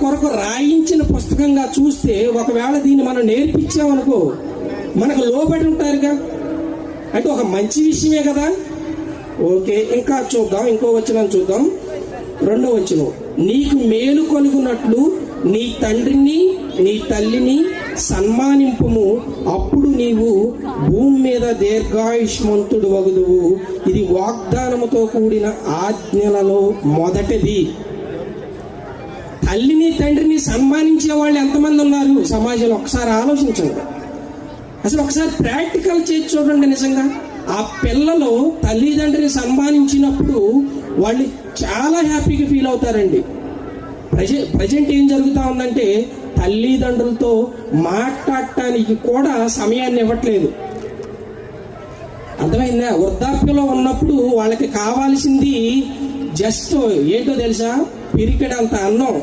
కొరకు రాయించిన పుస్తకంగా చూస్తే ఒకవేళ దీన్ని మనం నేర్పించామనుకో మనకు లోబడి ఉంటారుగా, అంటే ఒక మంచి విషయమే కదా. ఓకే, ఇంకా చూద్దాం, ఇంకో వచనం చూద్దాం. 2వ వచనం, నీకు మేలు కలుగునట్లు నీ తండ్రిని నీ తల్లిని సన్మానింపుము, అప్పుడు నీవు భూమి మీద దీర్ఘాయుష్మంతుడు వగుదువు. ఇది వాగ్దానముతో కూడిన ఆజ్ఞలలో మొదటిది. తల్లిని తండ్రిని సన్మానించే వాళ్ళు ఎంతమంది ఉన్నారు సమాజంలో? ఒకసారి ఆలోచించండి, అసలు ఒకసారి ప్రాక్టికల్ చేసి చూడండి. నిజంగా ఆ పిల్లలు తల్లిదండ్రిని సన్మానించినప్పుడు వాళ్ళు చాలా హ్యాపీగా ఫీల్ అవుతారండి. ప్రజెంట్ ఏం జరుగుతూ ఉందంటే తల్లిదండ్రులతో మాట్లాడటానికి కూడా సమయాన్ని ఇవ్వట్లేదు. అర్థమైందా? వృద్ధాప్యంలో ఉన్నప్పుడు వాళ్ళకి కావాల్సింది జస్ట్ ఏంటో తెలుసా? పిరికెడంత అన్నం,